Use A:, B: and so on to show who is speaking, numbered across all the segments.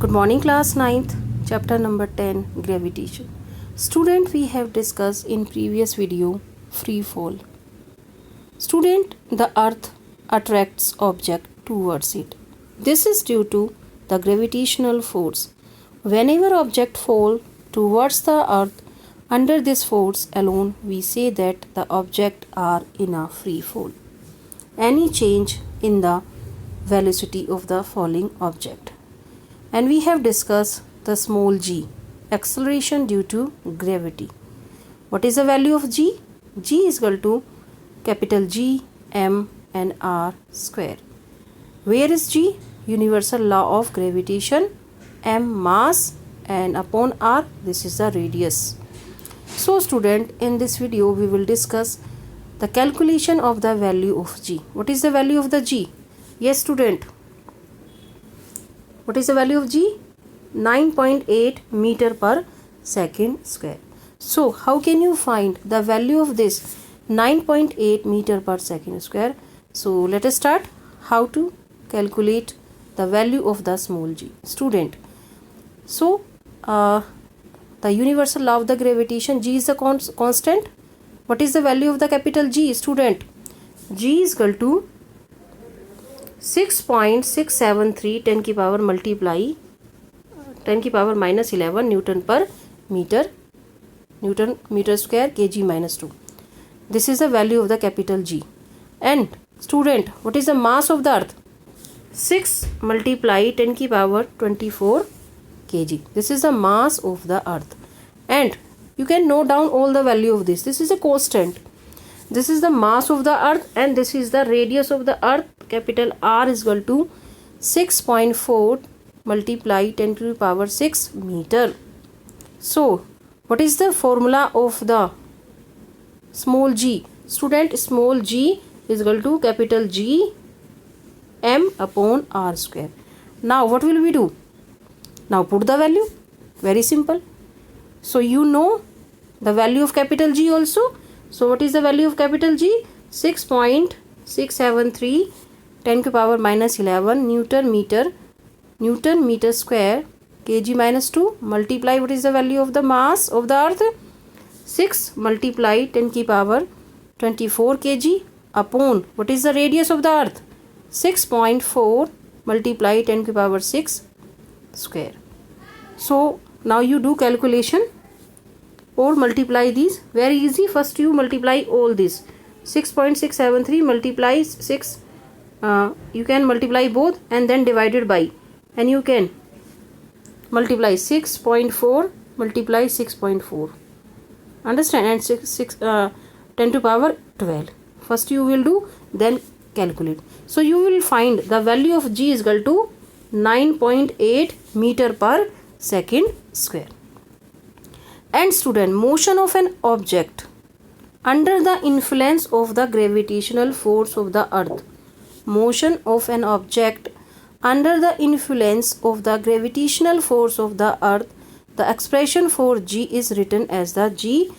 A: Good morning, class 9th, chapter number 10, gravitation. Student, we have discussed in previous video free fall. Student, the earth attracts object towards it. This is due to the gravitational force. Whenever object fall towards the earth, under this force alone, we say that the object are in a free fall. Any change in the velocity of the falling object. And we have discussed the small g, acceleration due to gravity. What is the value of g? G is equal to capital G, M and R square. Where is g? Universal law of gravitation. M mass and upon R, this is the radius. So student, in this video we will discuss the calculation of the value of g. What is the value of the g? Yes student. What is the value of g? 9.8 meter per second square. So how can you find the value of this 9.8 meter per second square? So let us start how to calculate the value of the small g. Student, so the universal law of the gravitation, g is the constant. What is the value of the capital G? Student, g is equal to 6.673 10 की power multiply 10 की power minus 11 Newton per meter, Newton meter square kg minus 2. This is the value of the capital G. And student, what is the mass of the earth? 6 multiply 10 की power 24 kg. This is the mass of the earth. And you can note down all the value of this. This is a constant. This is the mass of the earth and this is the radius of the earth. Capital R is equal to 6.4 multiply 10 to the power 6 meter. So, what is the formula of the small g? Student, small g is equal to capital G M upon R square. Now, what will we do? Now, put the value. Very simple. So, you know the value of capital G also. So, what is the value of capital G? 6.673 10 to power minus 11 Newton meter square kg minus 2 multiply what is the value of the mass of the earth? 6 multiply 10 की power 24 kg upon what is the radius of the earth? 6.4 multiply 10 की power 6 square. So now you do calculation or multiply these. Very easy. First you multiply all this. 6.673 multiplies 6. You can multiply both and then divided by, and you can multiply 6.4 multiply 6.4. Understand? And 10 to power 12. First you will do, then calculate. So you will find the value of g is equal to 9.8 meter per second square. And student, motion of an object under the influence of the gravitational force of the earth. Motion of an object under the influence of the gravitational force of the earth. The expression for g is written as the g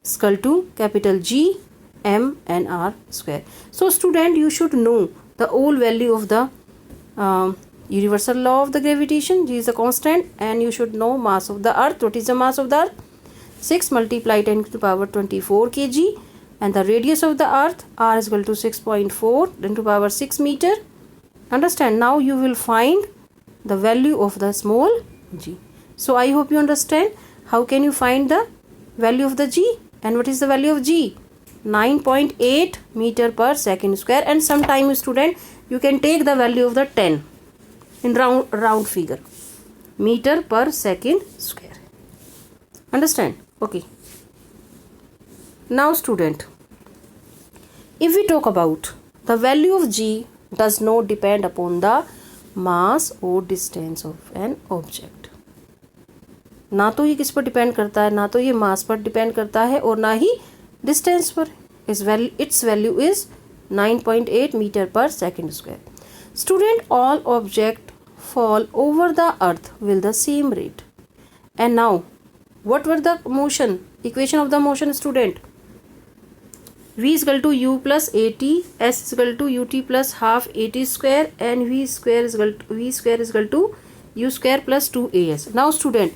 A: is equal to capital G M and R square. So student, you should know the whole value of the universal law of the gravitation. G is a constant and you should know mass of the earth. What is the mass of the earth? 6 multiply 10 to the power 24 kg. And the radius of the earth R is equal to 6.4 10 to the power 6 meter. Understand? Now you will find the value of the small g. So I hope you understand how can you find the value of the g. And what is the value of g? 9.8 meter per second square. And sometime student, you can take the value of the 10 in round figure. Meter per second square. Understand? Okay. Now student, if we talk about the value of g does not depend upon the mass or distance of an object. ना तो ये किस पर depend करता है, ना तो ये मास पर डिपेंड करता है और ना ही डिस्टेंस पर. Its value is 9.8 meter per second square. Student, all object fall over the earth with the same rate. And now, what were the motion? Equation of the motion, student? v is equal to u plus at, s is equal to ut plus half at square, and v square is equal to u square plus 2as. Now student,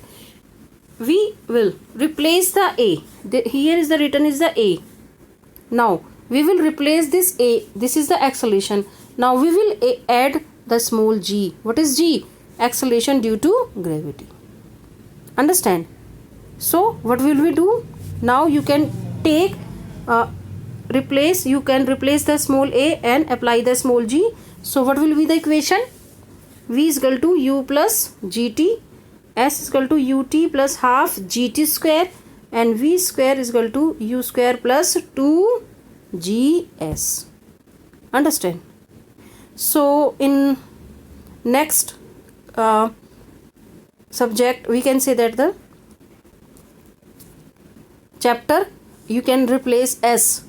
A: we will replace the a. Here is the written is the a. Now we will replace this a. This is the acceleration. Now we will add the small g. What is g? Acceleration due to gravity. Understand? So what will we do? Now you can take you can replace the small a and apply the small g. So what will be the equation? V is equal to u plus gt, s is equal to ut plus half gt square, and v square is equal to u square plus 2gs. Understand? So in next subject we can say that the chapter you can replace s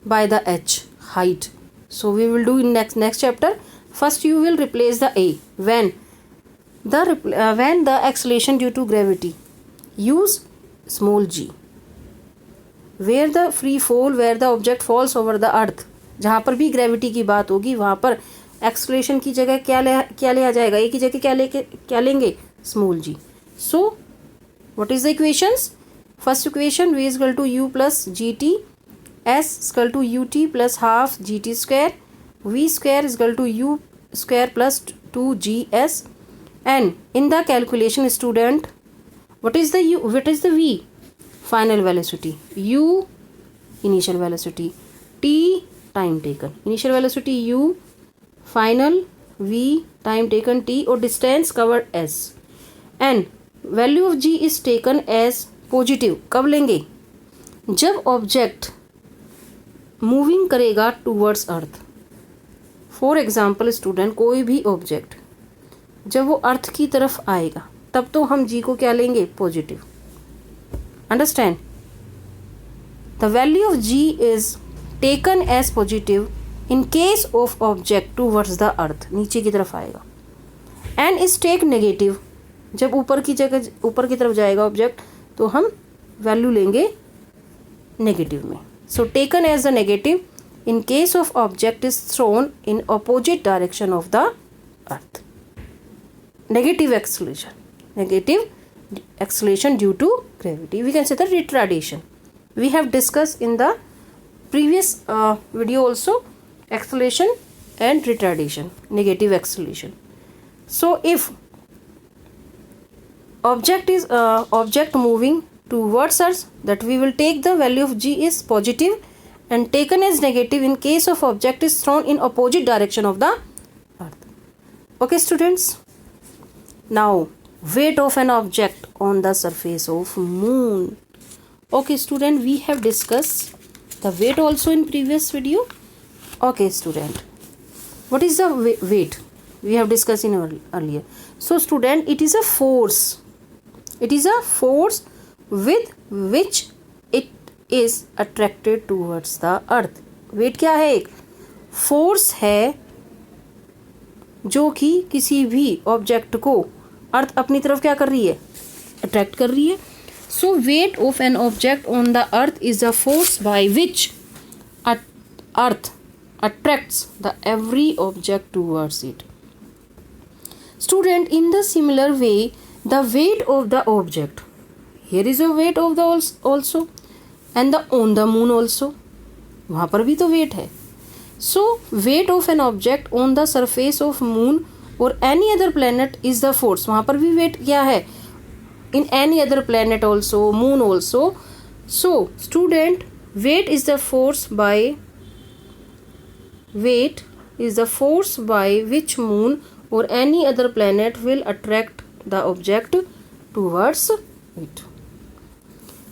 A: by the h, height. So we will do in next chapter. First you will replace the a. When the acceleration due to gravity, use small g. Where the free fall, where the object falls over the earth, जहाँ पर भी gravity की बात होगी वहाँ पर acceleration की जगह क्या लिया जाएगा? ए की जगह क्या लेंगे? Small g. So what is the equations? First equation v is equal to u plus g t, s is equal to ut plus half gt square, v square is equal to u square plus 2gs, and in the calculation student, what is the v? Final velocity. U initial velocity, t time taken. Initial velocity u, final v time taken t, or distance covered s, and value of g is taken as positive. कब लेंगे? जब object moving करेगा towards earth. For example student, कोई भी object जब वो अर्थ की तरफ आएगा तब तो हम जी को क्या लेंगे? Positive. Understand? The value of G is taken as positive in case of object towards the earth, नीचे की तरफ आएगा, एंड इज टेक नेगेटिव. जब ऊपर की तरफ जाएगा ऑब्जेक्ट तो हम वैल्यू लेंगे नेगेटिव में. So taken as a negative in case of object is thrown in opposite direction of the earth. Negative acceleration due to gravity. We can say the retardation. We have discussed in the previous video also acceleration and retardation, negative acceleration. So if object moving towards us, that we will take the value of g is positive and taken as negative in case of object is thrown in opposite direction of the earth. Okay students, now weight of an object on the surface of moon. Okay student, we have discussed the weight also in previous video. Okay student, what is the weight? We have discussed in earlier. So student, it is a force. It is a force with which it is attracted towards the earth. Weight क्या है? एक force है जो कि किसी भी object को अर्थ अपनी तरफ क्या कर रही है? अट्रैक्ट कर रही है. So weight of an object on the earth is the force by which earth attracts the every object towards it. Student, in the similar way, the weight of the object, here is a weight of the also, and the on the moon also, वहाँ पर भी तो weight है. So weight of an object on the surface of moon or any other planet is the force. वहाँ पर भी weight क्या है? In any other planet also, moon also. So student, weight is the force by which moon or any other planet will attract the object towards it.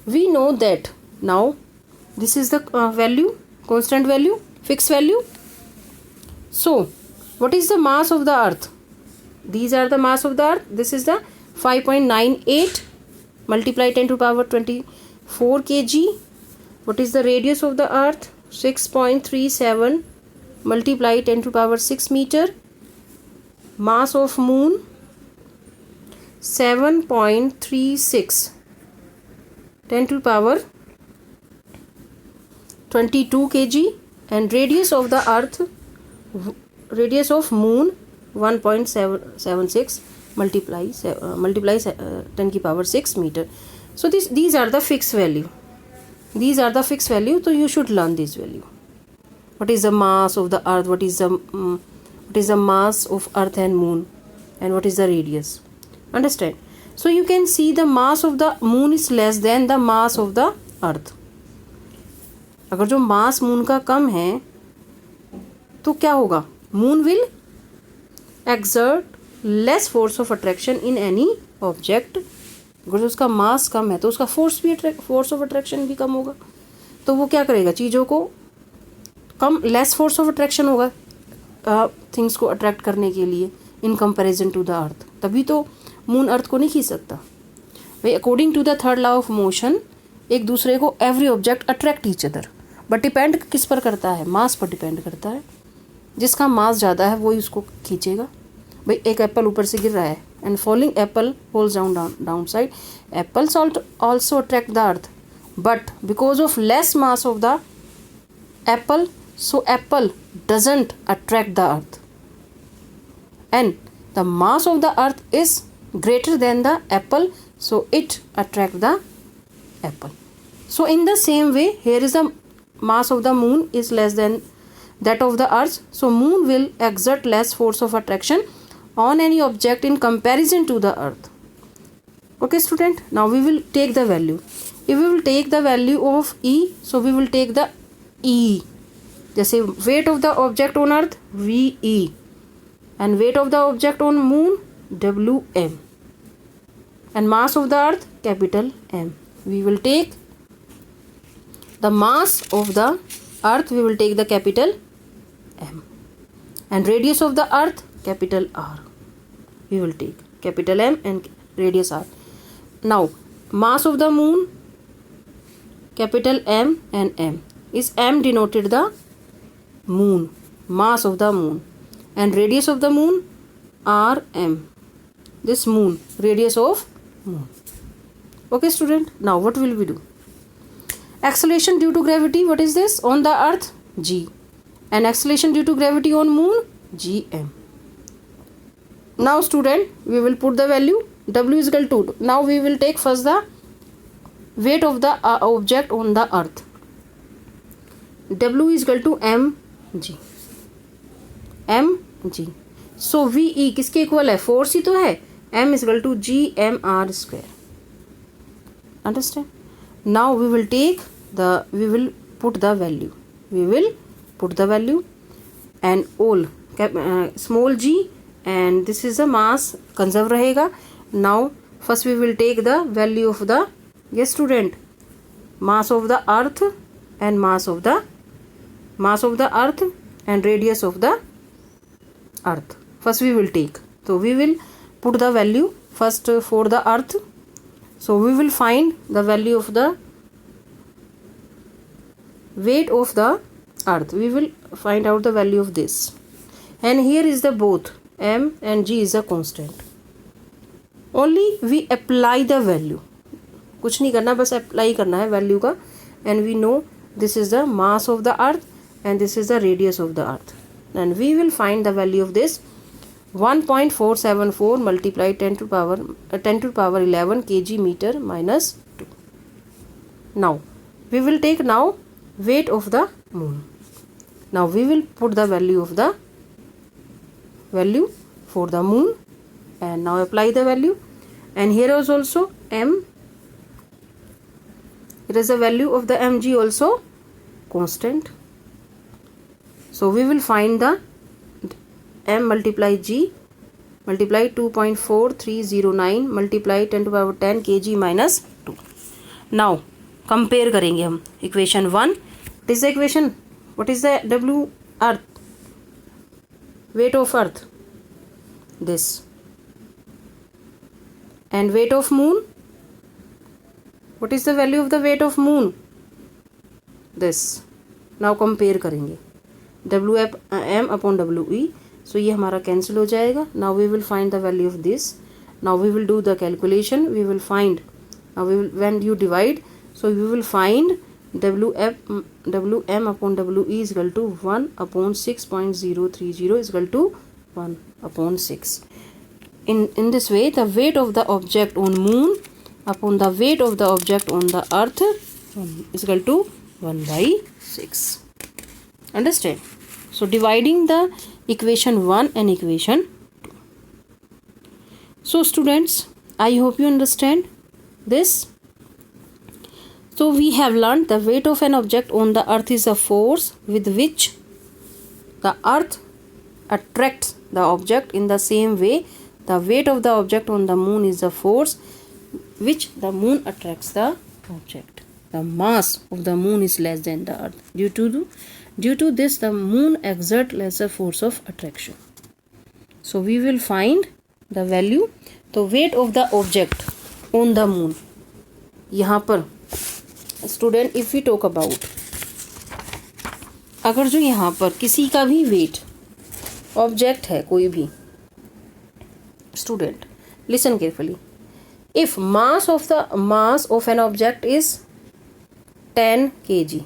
A: We know that now this is the value, constant value, fixed value. So what is the mass of the earth? These are the mass of the earth. This is the 5.98 multiply 10 to power 24 kg. What is the radius of the earth? 6.37 multiply 10 to power 6 meter. Mass of moon 7.36 10 to power 22 kg, and radius of the earth, radius of moon 1.776 multiply 10 की power 6 meter. So these are the fixed value. These are the fixed value. So you should learn this value. What is the mass of the earth? What is the mass of earth and moon? And what is the radius? Understand? So you can see the mass of the moon is less than the mass of the earth. अगर जो मास moon का कम है तो क्या होगा? Moon will exert less force of attraction in any object. अगर उसका मास कम है तो उसका फोर्स ऑफ अट्रैक्शन भी कम होगा. तो वो क्या करेगा? चीज़ों को कम लेस फोर्स ऑफ अट्रैक्शन होगा थिंग्स को अट्रैक्ट करने के लिए in comparison to the earth. तभी तो मून अर्थ को नहीं खींच सकता भाई. According to the third law of motion एक दूसरे को every object attract each other. But depend किस पर करता है? मास पर डिपेंड करता है. जिसका मास ज़्यादा है वही उसको खींचेगा. भाई एक एप्पल ऊपर से गिर रहा है and falling Apple holes down side. Apples also attract the earth but because of less mass of the Apple so apple doesn't attract the earth and the mass of the earth is greater than the apple, so it attract the apple. So in the same way here is the mass of the moon is less than that of the earth, so moon will exert less force of attraction on any object in comparison to the earth. Okay student, now we will take the value. If we will take the value of E, so we will take the E. जैसे weight of the object on earth VE and weight of the object on moon WM and mass of the earth capital M. We will take the mass of the earth, we will take the capital M, and radius of the earth capital R. We will take capital M and radius R. Now mass of the moon capital M and M. Is M denoted the moon, mass of the moon, and radius of the moon RM. This moon, radius of moon. Okay student, now what will we do? Acceleration due to gravity, what is this? On the earth G, and acceleration due to gravity on moon GM. Now student, we will put the value W is equal to, now we will take first the weight of the object on the earth. W is equal to mg. mg. So VE किसके equal है? Force ही तो है. M is equal to GMR square. Understand? Now we will put the value. We will put the value and all small g and this is the mass conserve रहेगा. Now first we will take the value of the, yes student, mass of the earth and mass of the earth and radius of the earth. First we will take, so we will put the value first for the earth. So we will find the value of the weight of the earth. We will find out the value of this, and here is the both M and G is a constant. Only we apply the value. कुछ नहीं करना, बस apply करना है value का. And we know this is the mass of the earth and this is the radius of the earth, and we will find the value of this 1.474 multiplied 10 to the power 11 kg meter minus 2. Now we will take now weight of the moon. Now we will put the value of the value for the moon and now apply the value, and here is also M. It is the value of the mg also constant. So we will find the M multiply G multiply 2.4309 multiply 10 to the power 10 kg minus 2. Now compare करेंगे हम equation 1. What is the equation? What is the W earth? Weight of earth this, and weight of moon. What is the value of the weight of moon? This. Now compare करेंगे M upon WE. So ये हमारा cancel हो जाएगा. Now we will find the value of this. Now we will do the calculation. We will find, when you divide, so we will find WM upon WE is equal to 1 upon 6.030 is equal to 1/6. In this way, the weight of the object on moon upon the weight of the object on the earth is equal to 1/6. Understand? So dividing the equation 1 and equation 2. So students, I hope you understand this. So we have learned the weight of an object on the earth is a force with which the earth attracts the object. In the same way, the weight of the object on the moon is the force which the moon attracts the object. The mass of the moon is less than the earth. Due to this, the moon exerts lesser force of attraction. So we will find the value. The weight of the object on the moon. यहाँ पर student if we talk about, अगर जो यहाँ पर किसी का भी wait object है कोई भी, student listen carefully, if mass of an object is 10 kg,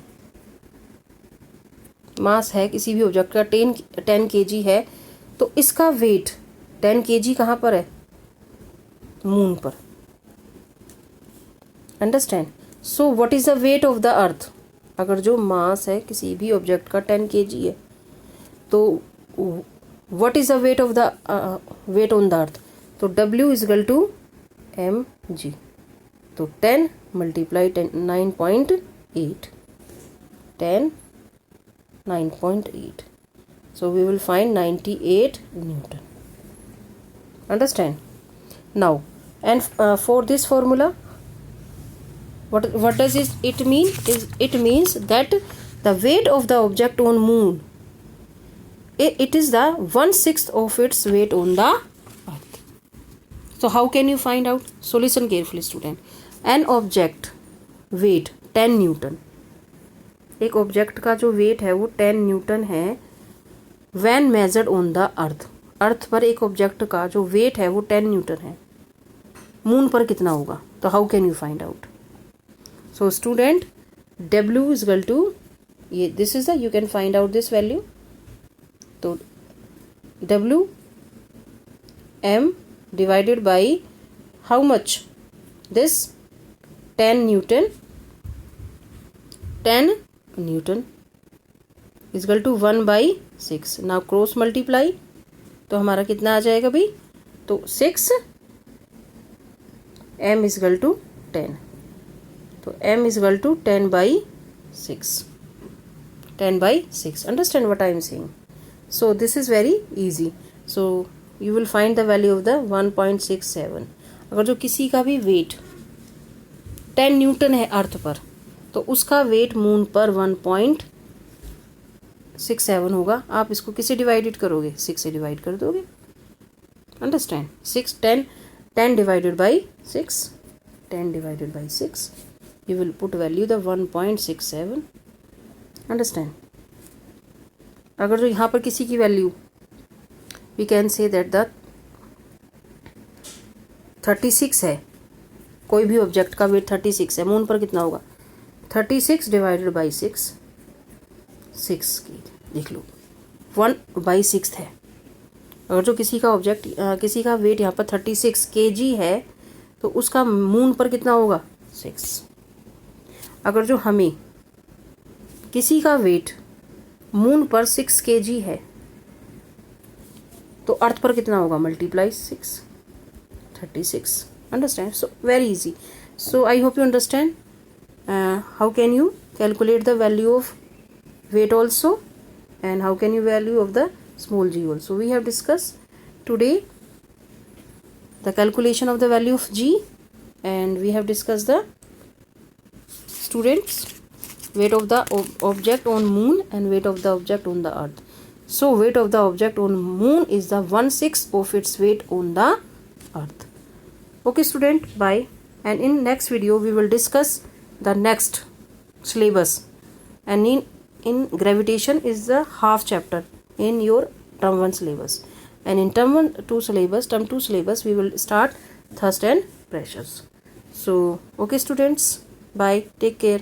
A: मास है किसी भी ऑब्जेक्ट का 10 kg है, तो इसका वेट 10 kg कहाँ पर है? मून पर. Understand? So what is the weight of the earth? अगर जो मास है किसी भी ऑब्जेक्ट का 10 kg है, तो what is the weight of the weight on the earth? तो W is equal to mg. तो 10 multiply 9.8, 10 9.8. So we will find 98 Newton. Understand? Now, and for this formula, what does it mean? It means that the weight of the object on moon, it is the 1/6 of its weight on the earth. So how can you find out? So listen carefully student. An object weight 10 Newton. एक object का जो wait है वो 10 Newton है when measured on the earth. अर्थ पर एक object का जो वेट है वो 10 न्यूटन है. मून पर कितना होगा? तो how can you find out? So student, W is equal to, ये this is the, you can find out this value. तो W m divided by how much? This 10 Newton, 10 Newton is equal to 1/6. Now cross multiply, तो हमारा कितना आ जाएगा भाई? तो 6 m is equal to 10. तो m is equal to 10/6. 10/6. Understand what I am saying? So this is very easy. So you will find the value of the 1.67. अगर जो किसी का भी वेट 10 न्यूटन है अर्थ पर, तो उसका वेट मून पर 1.67 होगा. आप इसको किससे डिवाइडेड करोगे? 6 से डिवाइड कर दोगे. Understand? 10 divided by 6, 10 divided by 6, you will put value the 1.67. Understand? अगर जो यहाँ पर किसी की value, we can say that the 36 है, कोई भी ऑब्जेक्ट का वेट 36 है, मून पर कितना होगा? 36 डिवाइडेड बाई 6, 6 की देख लो 1/6 है. अगर जो किसी का ऑब्जेक्ट किसी का वेट यहाँ पर 36 kg है, तो उसका मून पर कितना होगा? 6. अगर जो हमें किसी का वेट मून पर 6 kg है, तो अर्थ पर कितना होगा? Multiply 6, 36. Understand? So very easy. So I hope you understand how can you calculate the value of weight also, and how can you value of the small g also. We have discussed today the calculation of the value of g, and we have discussed the students weight of the object on moon and weight of the object on the earth. So weight of the object on moon is the 1/6 of its weight on the earth. Okay student, bye. And in next video we will discuss the next syllabus, and in gravitation is the half chapter in your term 1 syllabus, and in term 2 syllabus we will start thrust and pressures. So okay students, bye, take care.